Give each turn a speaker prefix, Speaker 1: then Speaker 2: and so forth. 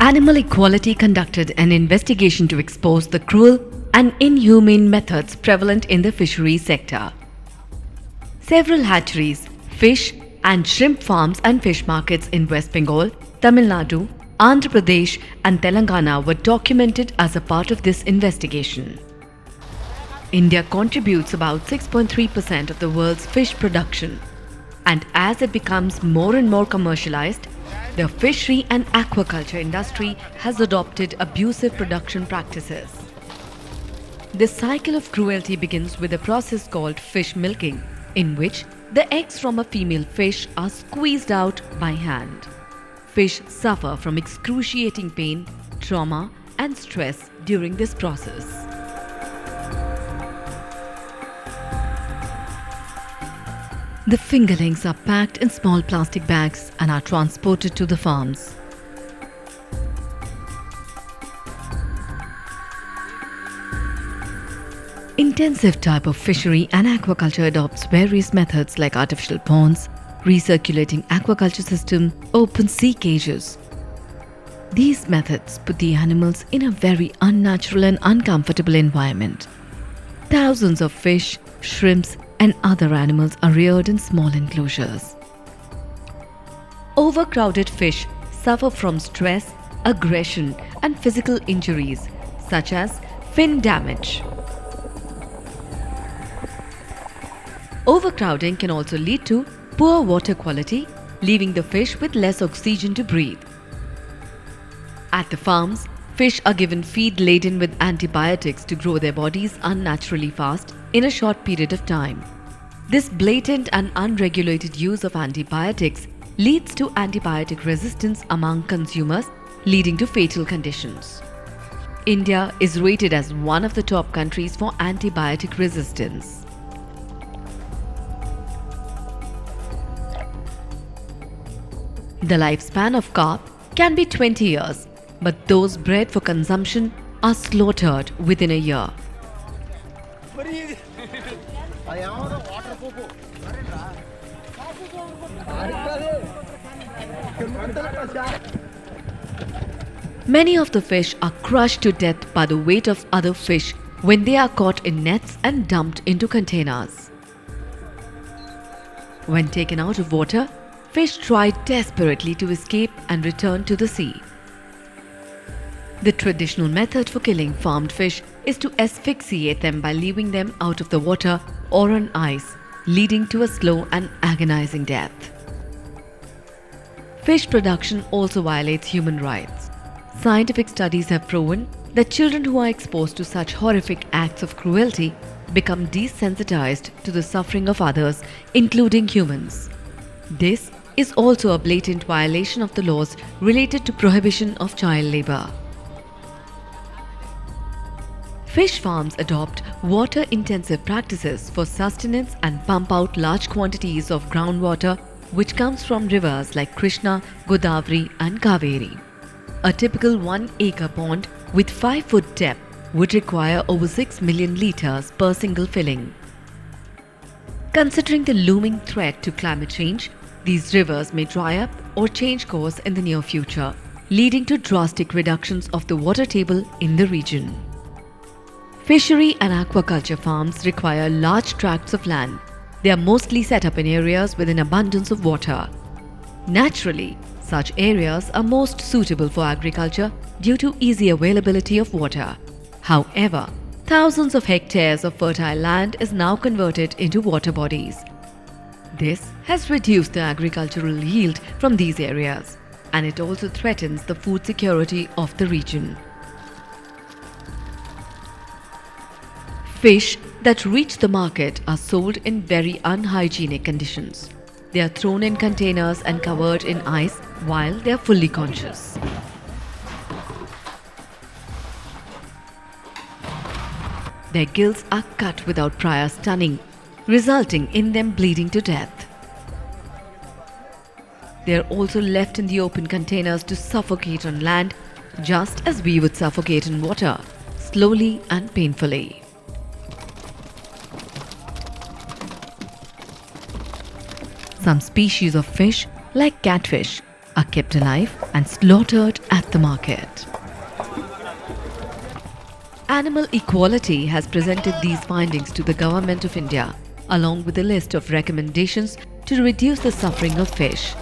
Speaker 1: Animal Equality conducted an investigation to expose the cruel and inhumane methods prevalent in the fishery sector. Several hatcheries, fish and shrimp farms and fish markets in West Bengal, Tamil Nadu, Andhra Pradesh and Telangana were documented as a part of this investigation. India contributes about 6.3% of the world's fish production, and as it becomes more and more commercialized, the fishery and aquaculture industry has adopted abusive production practices. This cycle of cruelty begins with a process called fish milking, in which the eggs from a female fish are squeezed out by hand. Fish suffer from excruciating pain, trauma, and stress during this process. The fingerlings are packed in small plastic bags and are transported to the farms. Intensive type of fishery and aquaculture adopts various methods like artificial ponds, recirculating aquaculture system, open sea cages. These methods put the animals in a very unnatural and uncomfortable environment. Thousands of fish, shrimps, and other animals are reared in small enclosures. Overcrowded fish suffer from stress, aggression, and physical injuries such as fin damage. Overcrowding can also lead to poor water quality, leaving the fish with less oxygen to breathe. At the farms, fish are given feed laden with antibiotics to grow their bodies unnaturally fast in a short period of time. This blatant and unregulated use of antibiotics leads to antibiotic resistance among consumers, leading to fatal conditions. India is rated as one of the top countries for antibiotic resistance. The lifespan of carp can be 20 years, but those bred for consumption are slaughtered within a year. Many of the fish are crushed to death by the weight of other fish when they are caught in nets and dumped into containers. When taken out of water, fish try desperately to escape and return to the sea. The traditional method for killing farmed fish is to asphyxiate them by leaving them out of the water or on ice, leading to a slow and agonizing death. Fish production also violates human rights. Scientific studies have proven that children who are exposed to such horrific acts of cruelty become desensitized to the suffering of others, including humans. This is also a blatant violation of the laws related to prohibition of child labor. Fish farms adopt water-intensive practices for sustenance and pump out large quantities of groundwater which comes from rivers like Krishna, Godavari and Kaveri. A typical 1-acre pond with 5-foot depth would require over 6 million litres per single filling. Considering the looming threat to climate change, these rivers may dry up or change course in the near future, leading to drastic reductions of the water table in the region. Fishery and aquaculture farms require large tracts of land. They are mostly set up in areas with an abundance of water. Naturally, such areas are most suitable for agriculture due to easy availability of water. However, thousands of hectares of fertile land is now converted into water bodies. This has reduced the agricultural yield from these areas, and it also threatens the food security of the region. Fish that reach the market are sold in very unhygienic conditions. They are thrown in containers and covered in ice while they are fully conscious. Their gills are cut without prior stunning, resulting in them bleeding to death. They are also left in the open containers to suffocate on land, just as we would suffocate in water, slowly and painfully. Some species of fish, like catfish, are kept alive and slaughtered at the market. Animal Equality has presented these findings to the Government of India, along with a list of recommendations to reduce the suffering of fish.